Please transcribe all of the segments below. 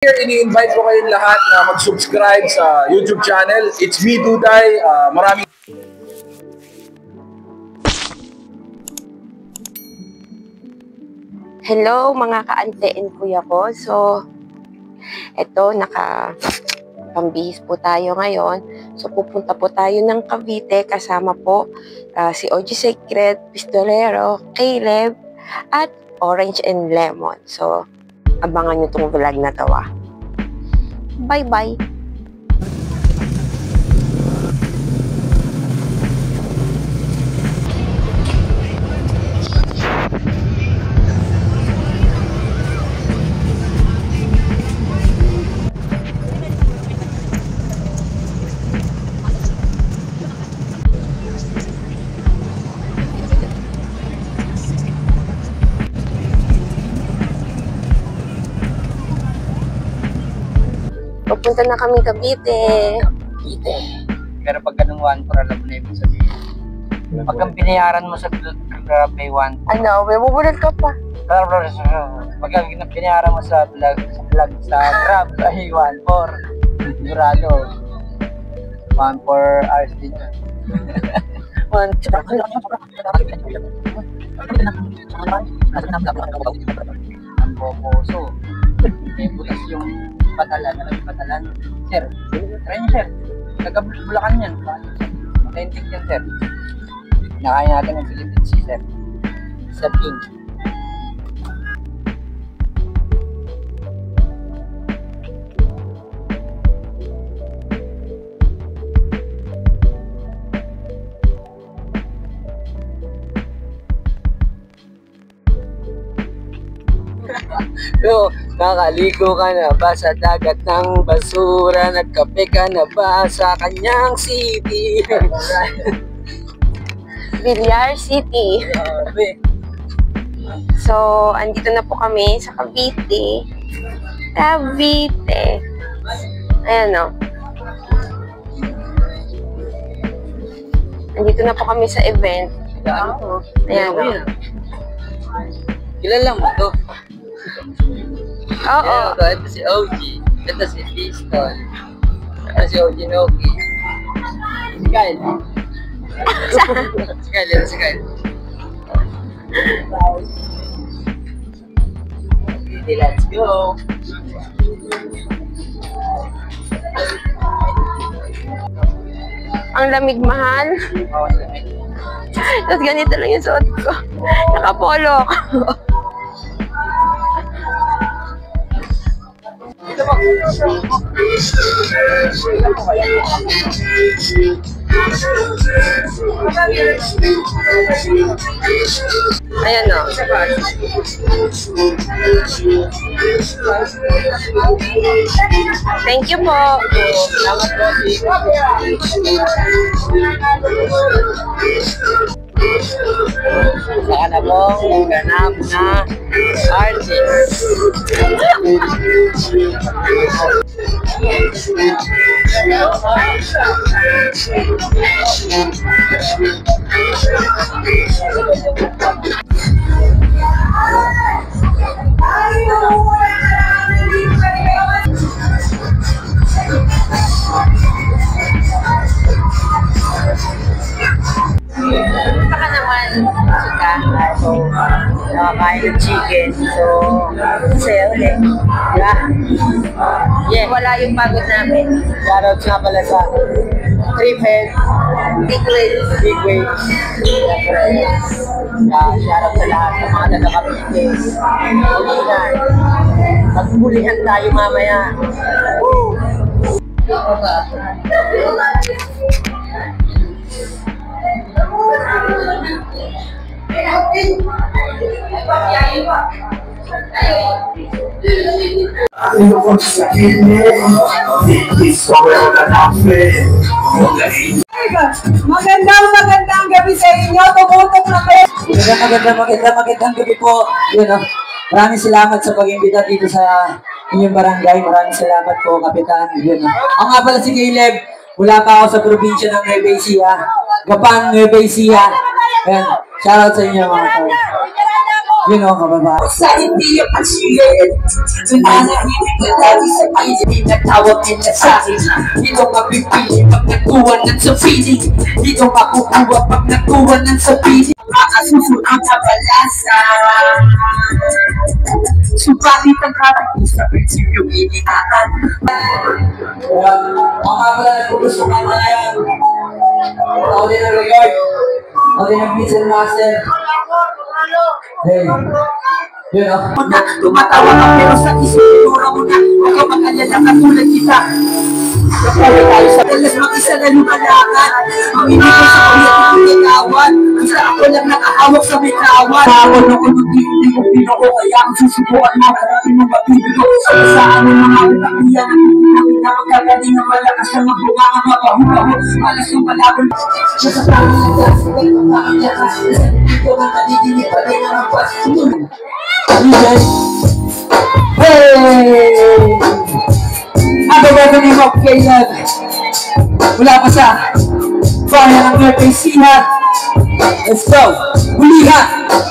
Here, ini-invite ko kayong lahat na mag-subscribe sa YouTube channel. It's me, Duday. Maraming Hello mga ka-ante and kuya ko. So, eto, pambihis po tayo ngayon. So, pupunta po tayo ng Cavite kasama po si OG Secret, Pistolero, Caleb, at Orange and Lemon. So, abangan nyo itong vlog na to. Bye-bye! Pupunta na kami Cavite. Cavite. Pero pag ganun 1 for alam mo na ibig sabihin. Pag ang binayaran mo sa Grab ay 1 for. Ano, may bubulot ka pa. Pag ang binayaran mo sa Grab ay 1 for. Sigurado. 1 for hours din yan. Ang boboso. May butas yung patalan. Sir, try nyo sir. Nagka-Bulacan yan. Authentic yan sir. Nakain natin ng Philippine Sea sir. Sir King. So, nakaligo ka na ba sa dagat ng basura? Nagkape ka na ba sa kanyang city? Villar City. So, andito na po kami sa Cavite. Ayan o. Andito na po kami sa event. Ayan o. Kilala mo to? Oo. Ito si OG. Ito si Pistol. Ito si OG Noki. Si Kyle. Si Kyle. Let's go. Ang lamig, mahal. Tapos ganito lang yung suot ko. Nakapolo ako. Ayan o. Thank you po. Salamat po. Saka na pong ganap na artist. Baka naman, So, nakakain ng chicken. So, masaya ulit. Diba? Yeah. wala yung pagod namin. Shoutout nga pala sa Triphead, Big wheel. Big Waves. Shoutout sa lahat ng mga taga-Cavite. Ulinan. Magbulihan tayo mamaya. Woo! Magandang gabi sa inyo. Tumutok na kayo. Magandang gabi po. Maraming salamat sa pag-imbita dito sa inyong barangay. Maraming salamat po, Kapitan. Ako nga pala si Caleb. Mula pa ako sa probinsya ng Nueva Ecija. Gapang Nueva Ecija. Ayan, shoutout sa inyo mga tao. Yun o, kababae. Sa hindi yung pagsilit, nananahimik na lagi sa piling. Natawag nila sa akin, dito mapipili pag nagkuha ng sa feeling. Dito makukuha pag nagkuha ng sa feeling. Makasusunod na balasa. Subalit ang kapit sa prinsipyo iningatan. Mga pala, gusto ka na yan. Ako din ang regard. Ako din ang Vincent Master. Hey. Yun o. Tumatawa ka pero sa isinura mo na. Huwag ka mag-alala katulad kita. Kapag tayo sa dalas mag-isa na lumalangan. Ang inibig sa kuya tinitikawan. Basta ako lang nakahawak sa may kawan. Tawag ako ng hindi ko pinako. Kaya ang susubukan mo. Marami mong mabibigo. Saan mo mga utakiyan. Ang pinamagkagaling ng malakas na magbunga ang mabahubaho. Alas yung malabon. Nasa tawag sa gas. Nakakiyakas. Nasa dito na nadidinig pa rin ang pas. Hey! Ang gagawin mo, Caleb. Wala pa sa bayan ng RPC ha. Let's go! Hulihan!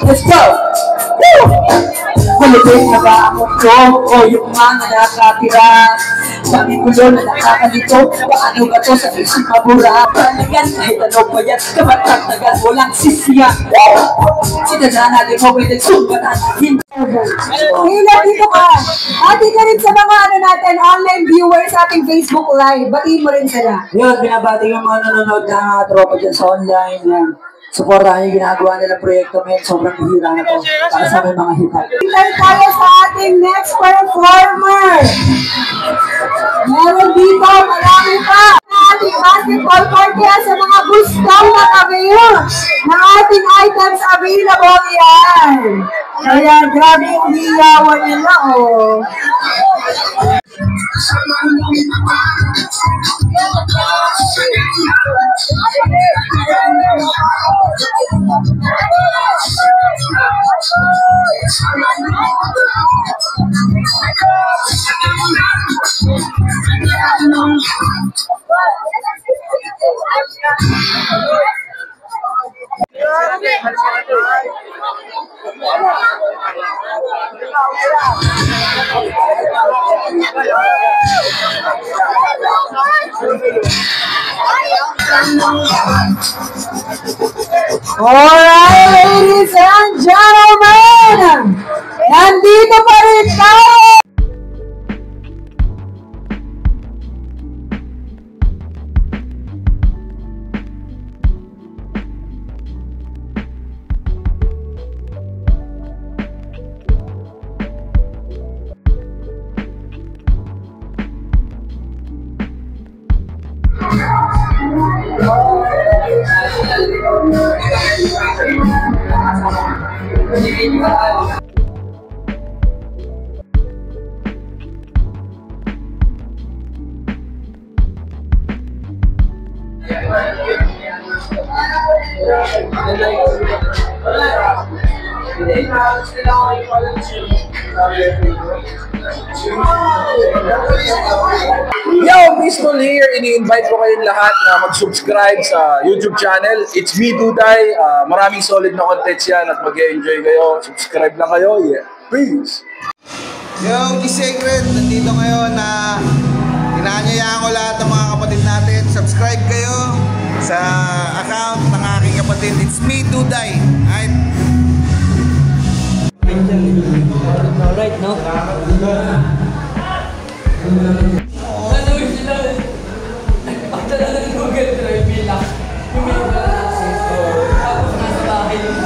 Let's go! Woo! Malibig na ba ang mundo o yung mga nakatira? Sabi ko yun na nakakalito. Paano ba to sa isip mabura? Talagan kahit ano pa yan. Kabatagtagan walang sisiya. Sinananalig mo may nagsubatan. Caleb, dito ka. Dito rin sa mga natin, online viewers sa ating Facebook Live. Batiin mo rin sila. Yun, binabati yung mga nanonood na tropa dyan sa online. Yan. Supportahan yung ginagawa nilang proyekto ngayon. Sobrang hihira na to. Para sa may mga hita. Hintay tayo sa ating next performer. Meron dito, marami pa. Ating basketball court kaya sa mga gustong nakabayo ng ating items available yan. Kaya grabe yung hiyawan nila, oh. Alright, ladies and gentlemen, nandito pa rin tayo. Yo, Pistol here. Ini-invite ko kayong lahat na mag-subscribe sa YouTube channel. It's me, Duday. Maraming solid na contents yan at mag-enjoy kayo. Subscribe lang kayo. Yeah. Peace! Yo, G-Secret, nandito ngayon na inaanyayaan ko lahat ng mga kapatid natin. Subscribe kayo sa account ng aking kapatid. It's me, Duday. Alright, no? Google Drive bilang. Yung may access. Tapos nasa bahay yung